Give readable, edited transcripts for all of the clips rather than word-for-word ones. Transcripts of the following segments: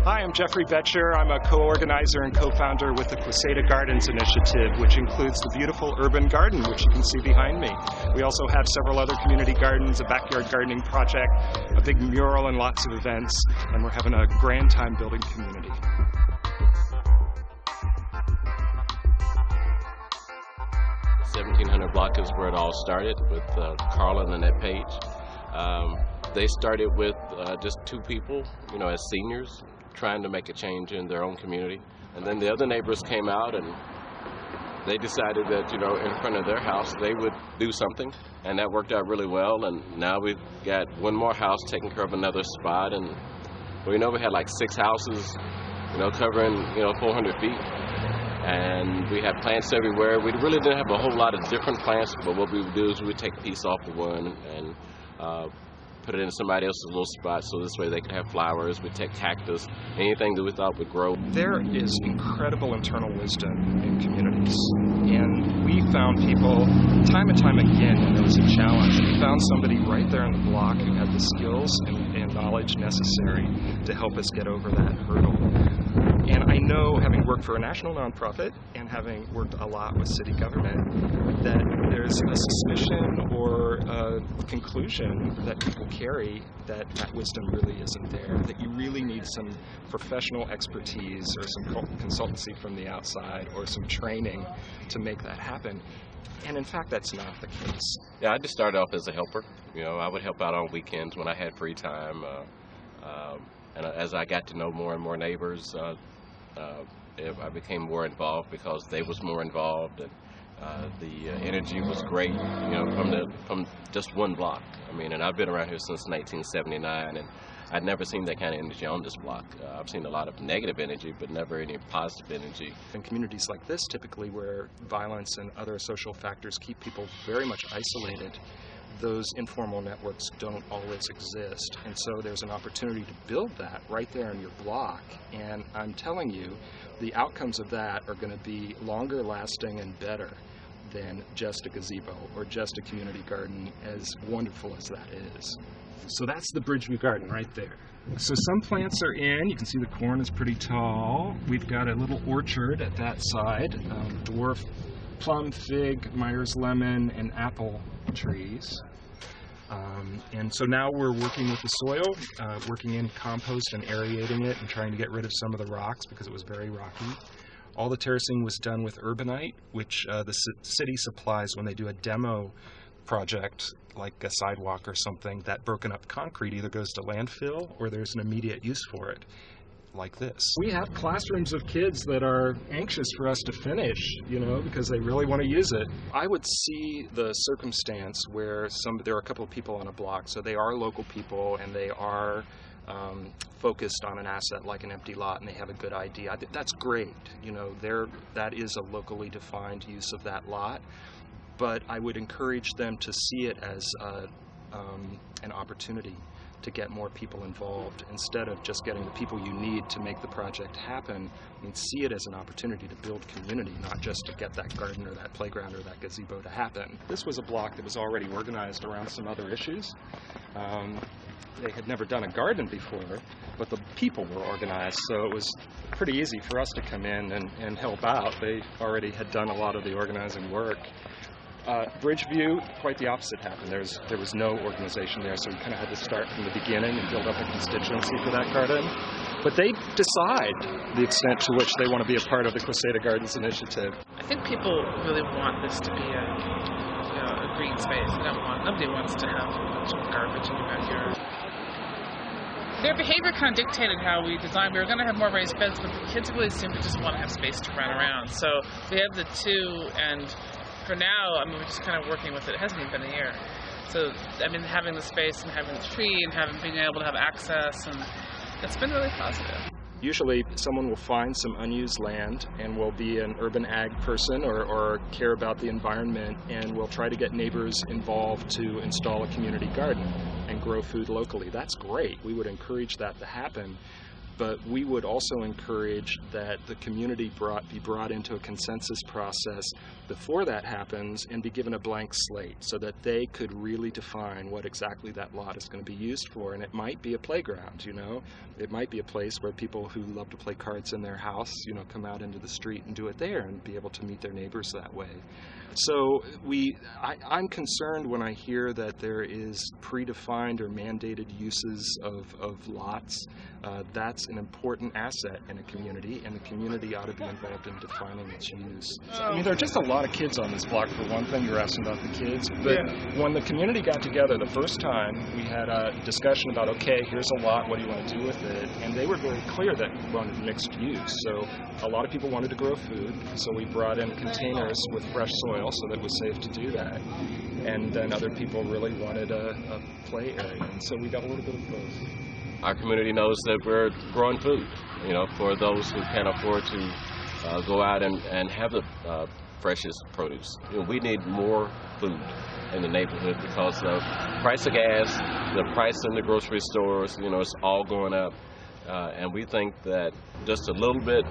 Hi, I'm Jeffrey Betcher. I'm a co-organizer and co-founder with the Quesada Gardens Initiative, which includes the beautiful urban garden, which you can see behind me. We also have several other community gardens, a backyard gardening project, a big mural, and lots of events, and we're having a grand time building community. The 1700 block is where it all started with Carl and Annette Page. They started with just two people, as seniors, trying to make a change in their own community. And then the other neighbors came out and they decided that, in front of their house, they would do something. And that worked out really well. And now we've got one more house taking care of another spot. And we had like 6 houses, covering, 400 feet. And we had plants everywhere. We really didn't have a whole lot of different plants, but what we would do is we would take a piece off of one and put it in somebody else's little spot, so this way they could have flowers. We'd take cactus, anything that we thought would grow. There is incredible internal wisdom in communities, and we found people time and time again when there was a challenge. We found somebody right there on the block who had the skills and knowledge necessary to help us get over that hurdle. And I know, having worked for a national nonprofit and having worked a lot with city government, that there's a suspicion or a conclusion that people carry that wisdom really isn't there, that you really need some professional expertise or some consultancy from the outside or some training to make that happen. And in fact, that's not the case. Yeah, I just started off as a helper. I would help out on weekends when I had free time. And as I got to know more and more neighbors, I became more involved because they was more involved, and the energy was great, from just one block. And I've been around here since 1979, and I'd never seen that kind of energy on this block. I've seen a lot of negative energy, but never any positive energy. In communities like this, typically where violence and other social factors keep people very much isolated, those informal networks don't always exist. And so there's an opportunity to build that right there in your block. And I'm telling you, the outcomes of that are going to be longer lasting and better than just a gazebo or just a community garden, as wonderful as that is. So that's the Bridgeview Garden right there. So some plants are in. You can see the corn is pretty tall. We've got a little orchard at that side, dwarf plum, fig, Myers lemon, and apple trees. And so now we're working with the soil, working in compost and aerating it and trying to get rid of some of the rocks because it was very rocky. All the terracing was done with urbanite, which the city supplies when they do a demo project, like a sidewalk or something. That broken up concrete either goes to landfill or there's an immediate use for it, like this. We have classrooms of kids that are anxious for us to finish, because they really want to use it. I would see the circumstance where there are a couple of people on a block, so they are local people and they are focused on an asset like an empty lot and they have a good idea. I think that's great. That is a locally defined use of that lot. But I would encourage them to see it as an opportunity to get more people involved instead of just getting the people you need to make the project happen. See it as an opportunity to build community, not just to get that garden or that playground or that gazebo to happen. This was a block that was already organized around some other issues. They had never done a garden before, but the people were organized, so it was pretty easy for us to come in and help out. They already had done a lot of the organizing work. Bridgeview, quite the opposite happened. There was no organization there, so we kind of had to start from the beginning and build up a constituency for that garden. But they decide the extent to which they want to be a part of the Quesada Gardens Initiative. I think people really want this to be a green space. Nobody wants to have a bunch of garbage in your backyard. Their behavior kind of dictated how we designed. We were going to have more raised beds, but the kids really seem to just want to have space to run around. So we have the two, and for now, we're just kind of working with it. It hasn't even been a year. So, having the space and having the tree and being able to have access, and it's been really positive. Usually someone will find some unused land and will be an urban ag person or care about the environment, and will try to get neighbors involved to install a community garden and grow food locally. That's great. We would encourage that to happen. But we would also encourage that the community be brought into a consensus process before that happens and be given a blank slate so that they could really define what exactly that lot is going to be used for. And it might be a playground, you know. It might be a place where people who love to play cards in their house, you know, come out into the street and do it there and be able to meet their neighbors that way. So I'm concerned when I hear that there is predefined or mandated uses of lots. That's an important asset in a community, and the community ought to be involved in defining its use. I mean, there are just a lot of kids on this block, for one thing. You're asking about the kids. But when the community got together the first time, we had a discussion about, okay, here's a lot, what do you want to do with it? And they were very clear that we wanted mixed use. So a lot of people wanted to grow food, so we brought in containers with fresh soil so that it was safe to do that. And then other people really wanted a play area, and so we got a little bit of both. Our community knows that we're growing food, you know, for those who can't afford to go out and have the freshest produce. You know, we need more food in the neighborhood because of the price of gas, the price in the grocery stores, you know, it's all going up. And we think that just a little bit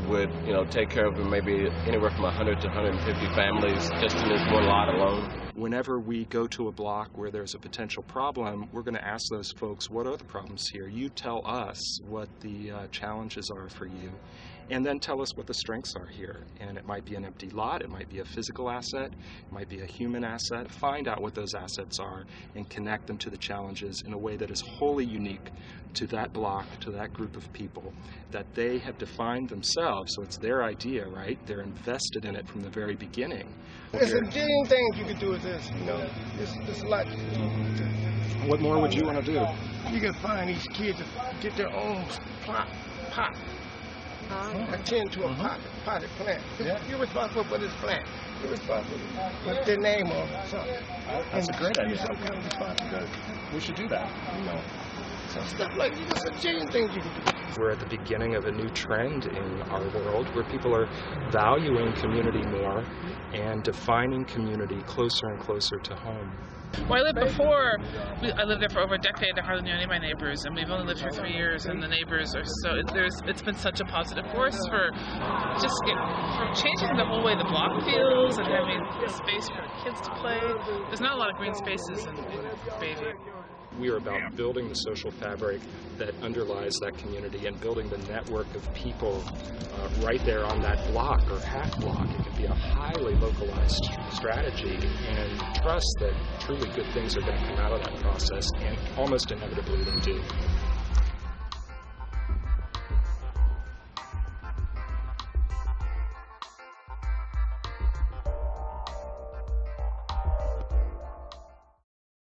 would, you know, take care of maybe anywhere from 100 to 150 families just in this one lot alone. Whenever we go to a block where there's a potential problem, we're going to ask those folks, what are the problems here? You tell us what the challenges are for you, and then tell us what the strengths are here. And it might be an empty lot, it might be a physical asset, it might be a human asset. Find out what those assets are and connect them to the challenges in a way that is wholly unique to that block, to that group of people, that they have defined themselves, so it's their idea, right? They're invested in it from the very beginning. There's a million things you could do with this, you know. There's a lot. What more would you want to do? You can find these kids to get their own pot. Attend to a potted plant. You're responsible for this plant. You're responsible with their name on something. That's a great idea. Some kind of responsibility. We should do that. You know, some stuff like there's a million things you can do. We're at the beginning of a new trend in our world where people are valuing community more and defining community closer and closer to home. Where I lived before, I lived there for over a decade. I hardly knew any of my neighbors, and we've only lived here 3 years, and the neighbors are so, it's been such a positive force for for changing the whole way the block feels and having space for kids to play. There's not a lot of green spaces in Bayview. We are about building the social fabric that underlies that community and building the network of people right there on that block or half block. It can be a highly localized strategy, and trust that truly good things are going to come out of that process, and almost inevitably they do.